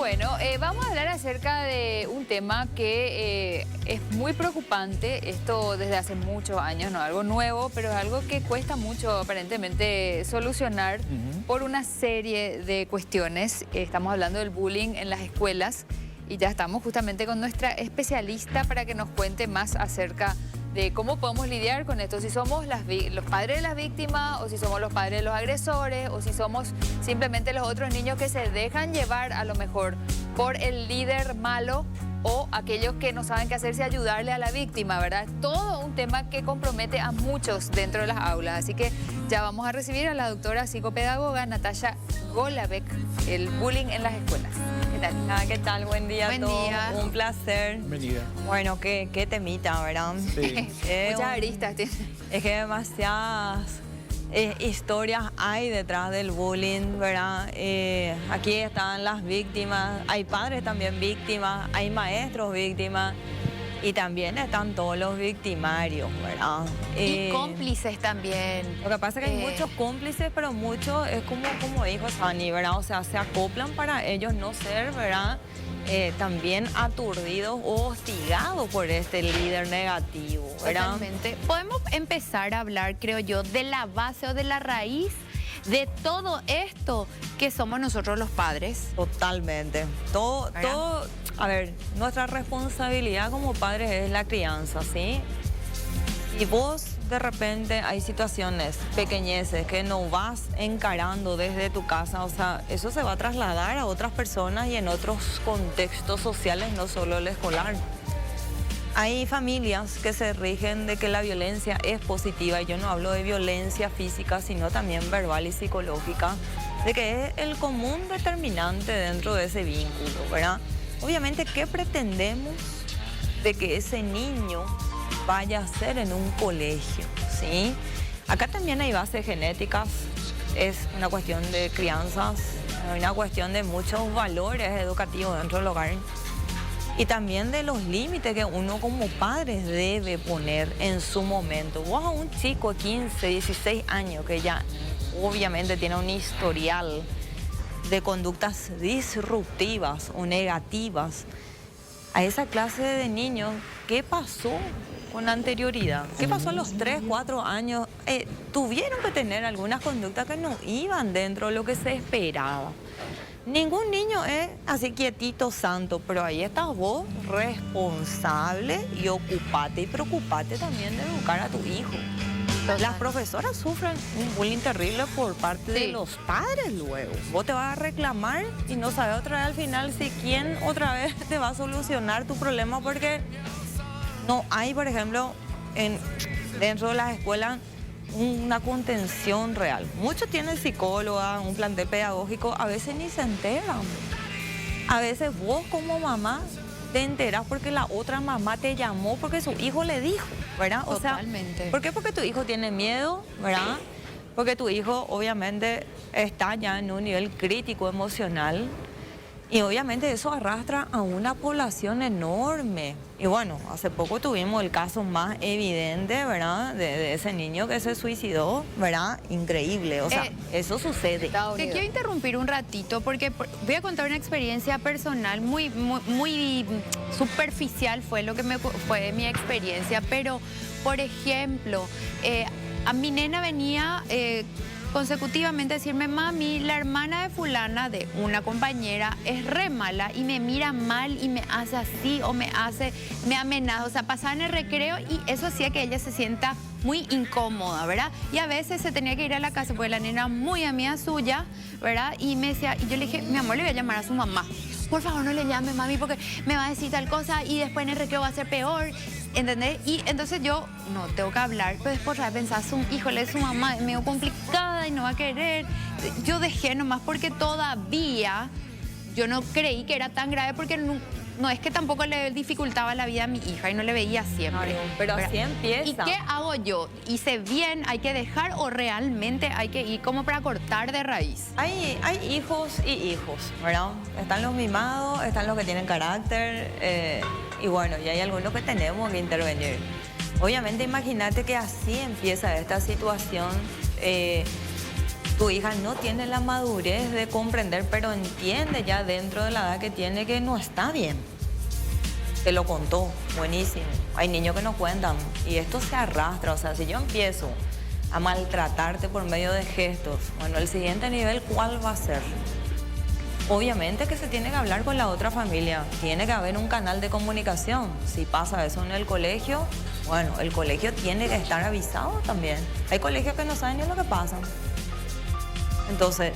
Bueno, vamos a hablar acerca de un tema que es muy preocupante. Esto desde hace muchos años, no algo nuevo, pero es algo que cuesta mucho aparentemente solucionar por una serie de cuestiones. Estamos hablando del bullying en las escuelas y ya estamos justamente con nuestra especialista para que nos cuente más acerca de cómo podemos lidiar con esto, si somos los padres de las víctimas o si somos los padres de los agresores o si somos simplemente los otros niños que se dejan llevar a lo mejor por el líder malo o aquellos que no saben qué hacerse ayudarle a la víctima, ¿verdad? Todo un tema que compromete a muchos dentro de las aulas, así que ya vamos a recibir a la doctora psicopedagoga Natasha Golavec, el bullying en las escuelas. ¿Qué tal? ¿Qué tal? Buen día a todos. Día. Un placer. Bienvenida. Bueno, qué temita, ¿verdad? Sí. Muchas aristas tiene. Es que demasiadas historias hay detrás del bullying, ¿verdad? Aquí están las víctimas, hay padres también víctimas, hay maestros víctimas y también están todos los victimarios, ¿verdad? Y cómplices también. Lo que pasa es que hay muchos cómplices, pero muchos es como dijo Sani, ¿verdad? O sea, se acoplan para ellos no ser, ¿verdad? También aturdidos o hostigados por este líder negativo, ¿verdad? Totalmente. Podemos empezar a hablar, creo yo, de la base o de la raíz de todo esto que somos nosotros los padres. Totalmente. Todo, a ver, nuestra responsabilidad como padres es la crianza, ¿sí? Y vos de repente hay situaciones, pequeñeces que no vas encarando desde tu casa, o sea, eso se va a trasladar a otras personas y en otros contextos sociales, no solo el escolar. Hay familias que se rigen de que la violencia es positiva, y yo no hablo de violencia física, sino también verbal y psicológica, de que es el común determinante dentro de ese vínculo, ¿verdad? Obviamente, ¿qué pretendemos de que ese niño vaya a ser en un colegio, ¿sí? Acá también hay bases genéticas, es una cuestión de crianzas, hay una cuestión de muchos valores educativos dentro del hogar y también de los límites que uno como padre debe poner en su momento. Vos a un chico de 15, 16 años que ya obviamente tiene un historial de conductas disruptivas o negativas, a esa clase de niños, ¿qué pasó con anterioridad? ¿Qué pasó a los 3, 4 años? Tuvieron que tener algunas conductas que no iban dentro de lo que se esperaba. Ningún niño es así quietito, santo, pero ahí estás vos, responsable, y ocupate y preocupate también de educar a tu hijo. Las profesoras sufren un bullying terrible por parte de los padres luego. Vos te vas a reclamar y no sabes otra vez al final si quién otra vez te va a solucionar tu problema, porque no hay, por ejemplo, dentro de las escuelas una contención real. Muchos tienen psicóloga, un plantel pedagógico, a veces ni se enteran. A veces vos como mamá te enteras porque la otra mamá te llamó porque su hijo le dijo, ¿verdad? Totalmente. O sea, ¿por qué? Porque tu hijo tiene miedo, ¿verdad? Porque tu hijo obviamente está ya en un nivel crítico emocional y obviamente eso arrastra a una población enorme. Y bueno, hace poco tuvimos el caso más evidente, ¿verdad? De ese niño que se suicidó, ¿verdad? Increíble, o sea, eso sucede. Te quiero interrumpir un ratito porque voy a contar una experiencia personal muy superficial, fue mi experiencia, pero por ejemplo, a mi nena venía consecutivamente a decirme: mami, la hermana de fulana, de una compañera, es re mala y me mira mal y me hace así o me amenaza. O sea, pasaba en el recreo y eso hacía que ella se sienta muy incómoda, ¿verdad? Y a veces se tenía que ir a la casa porque la nena era muy amiga suya, ¿verdad? Y me decía, y yo le dije: mi amor, le voy a llamar a su mamá. Por favor, no le llame, mami, porque me va a decir tal cosa y después en el recreo va a ser peor, ¿entendés? Y entonces yo, no, tengo que hablar, pero después pensar, híjole, su mamá es medio complicada y no va a querer. Yo dejé nomás porque todavía yo no creí que era tan grave, porque no es que tampoco le dificultaba la vida a mi hija y no le veía siempre. No, pero así empieza. ¿Y qué hago yo? ¿Hice bien? ¿Hay que dejar o realmente hay que ir como para cortar de raíz? Hay hijos y hijos, ¿verdad? Están los mimados, están los que tienen carácter, y bueno, y hay algunos que tenemos que intervenir. Obviamente, imagínate que así empieza esta situación. tu hija no tiene la madurez de comprender, pero entiende ya dentro de la edad que tiene que no está bien. Te lo contó, buenísimo. Hay niños que no cuentan y esto se arrastra. O sea, si yo empiezo a maltratarte por medio de gestos, bueno, el siguiente nivel, ¿cuál va a ser? Obviamente que se tiene que hablar con la otra familia, tiene que haber un canal de comunicación. Si pasa eso en el colegio, bueno, el colegio tiene que estar avisado también. Hay colegios que no saben ni lo que pasa. Entonces,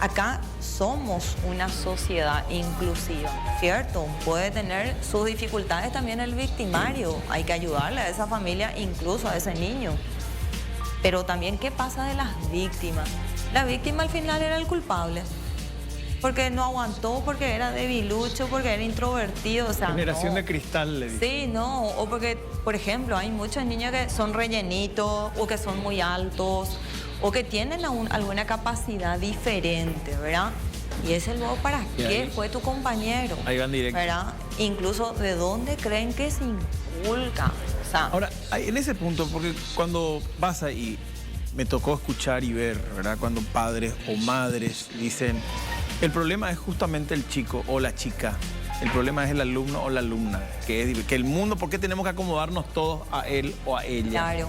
acá somos una sociedad inclusiva, ¿cierto? Puede tener sus dificultades también el victimario, hay que ayudarle a esa familia, incluso a ese niño. Pero también, ¿qué pasa de las víctimas? La víctima al final era el culpable. Porque no aguantó, porque era debilucho, porque era introvertido, o sea, generación no. de cristal, le dije. Sí, no, o porque, por ejemplo, hay muchos niños que son rellenitos o que son muy altos o que tienen alguna capacidad diferente, ¿verdad? Y ese luego, ¿para qué fue tu compañero? Ahí van directo. ¿Verdad? Incluso, ¿de dónde creen que se inculca? O sea, Ahora, en ese punto, porque cuando vas ahí, me tocó escuchar y ver, ¿verdad? Cuando padres o madres dicen, el problema es justamente el chico o la chica. El problema es el alumno o la alumna. Que el mundo, ¿por qué tenemos que acomodarnos todos a él o a ella? claro.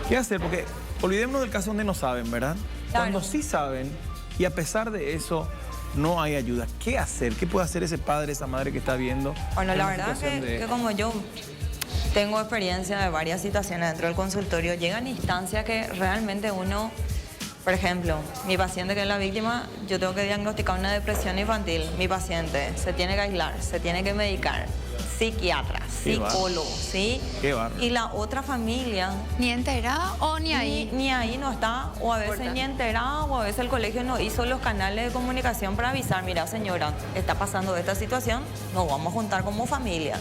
¿Qué hacer? Porque olvidémonos del caso donde no saben, ¿verdad? Claro. Cuando sí saben y a pesar de eso no hay ayuda. ¿Qué hacer? ¿Qué puede hacer ese padre, esa madre que está viendo? Bueno, la una verdad situación que como yo tengo experiencia de varias situaciones dentro del consultorio, llegan instancias que realmente uno, por ejemplo, mi paciente que es la víctima, yo tengo que diagnosticar una depresión infantil. Mi paciente se tiene que aislar, se tiene que medicar, psiquiatra, Qué psicólogo, ¿sí? Qué bárbaro. Y la otra familia Ni enterada o ni ahí. ni ahí no está, o a veces Importa. ni enterada, o a veces el colegio no hizo los canales de comunicación para avisar, mira señora, está pasando esta situación, nos vamos a juntar como familia.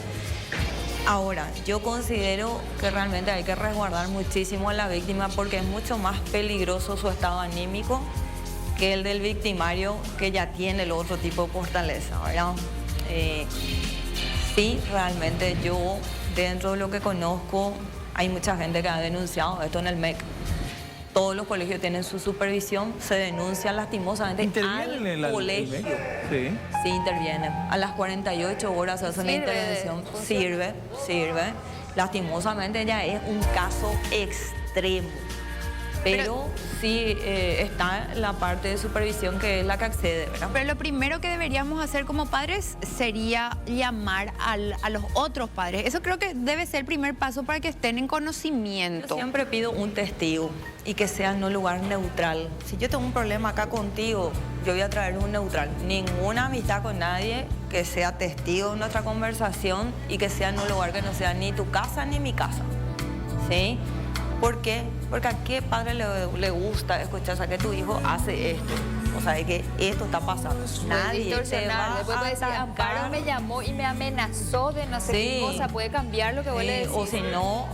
Ahora, yo considero que realmente hay que resguardar muchísimo a la víctima porque es mucho más peligroso su estado anímico que el del victimario que ya tiene el otro tipo de fortaleza, ¿verdad? Sí, realmente yo, dentro de lo que conozco, hay mucha gente que ha denunciado esto en el MEC. Todos los colegios tienen su supervisión, se denuncia lastimosamente ¿Intervienen en al colegio. Sí. Sí, intervienen. A las 48 horas se hace una Sirve, intervención. funciona. Sirve. Lastimosamente ya es un caso extremo. Pero sí está la parte de supervisión que es la que accede, ¿verdad? Pero lo primero que deberíamos hacer como padres sería llamar a los otros padres. Eso creo que debe ser el primer paso para que estén en Yo conocimiento. siempre pido un testigo y que sea en un lugar neutral. Si yo tengo un problema acá contigo, yo voy a traer un neutral. Ninguna amistad con nadie que sea testigo de nuestra conversación y que sea en un lugar que no sea ni tu casa ni mi casa. ¿Sí? ¿Por qué? Porque a qué padre le gusta escuchar, o sea, que tu hijo hace esto. O sea, que esto está pasando. Nadie te distorsionar. va Después puede decir, a Amparo atacar. me llamó y me amenazó de no sé qué Sí. cosa. Puede cambiar lo que vos le decís. O si no,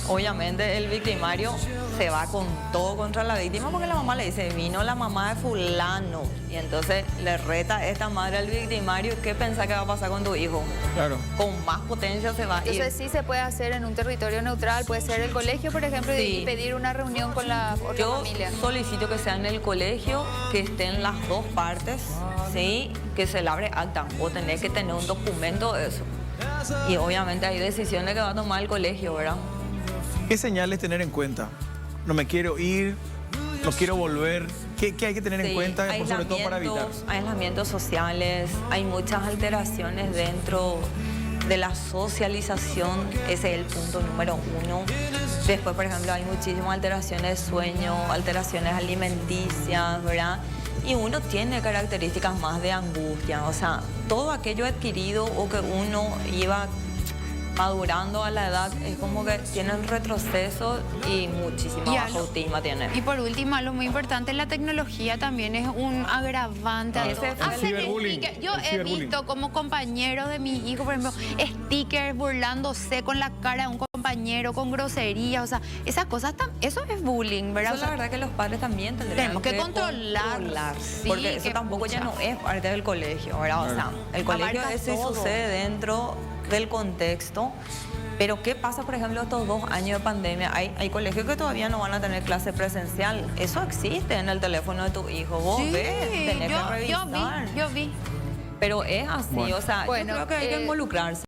obviamente el victimario se va con todo contra la víctima porque la mamá le dice, vino la mamá de fulano. Y entonces le reta a esta madre al victimario, ¿qué pensás que va a pasar con tu hijo? Claro. Con más potencia se va a ir. Entonces sí se puede hacer en un territorio neutral, puede ser el colegio, por ejemplo, Sí. y pedir una reunión con la otra Yo familia. solicito que sea en el colegio, que estén las dos partes, ¿sí? Que se le abre acta o tener que tener un documento de eso. Y obviamente hay decisiones que va a tomar el colegio, ¿verdad? ¿Qué señales tener en cuenta? No me quiero ir, no quiero volver. ¿Qué hay que tener en Sí, cuenta, sobre todo para evitar? Aislamientos sociales, hay muchas alteraciones dentro de la socialización, ese es el punto número 1. Después, por ejemplo, hay muchísimas alteraciones de sueño, alteraciones alimenticias, ¿verdad? Y uno tiene características más de angustia, o sea, todo aquello adquirido o que uno iba madurando a la edad, es como que tienen retroceso y muchísima Y baja algo- autoestima tiene. Y por último, algo muy importante, la tecnología también es un agravante. Ese es el Hacen ciberbullying, stickers. Yo el he ciberbullying. visto como compañeros de mi hijo, por ejemplo, stickers burlándose con la cara de un compañero, con groserías, o sea, esas cosas, eso es bullying, ¿verdad? Eso O sea, la verdad que los padres también tendrían tenemos que controlar. Sí, porque eso que tampoco ya pucha. no es parte del colegio, ¿verdad? O sea, el colegio Abarca eso todo. sucede dentro del contexto, Pero ¿qué pasa, por ejemplo, estos 2 años de pandemia? Hay colegios que todavía no van a tener clase presencial. Eso existe en el teléfono de tu hijo. Vos Sí, ves, tenés que revisar. yo vi. Pero es así, Bueno. o sea, Bueno, yo creo que hay que involucrarse.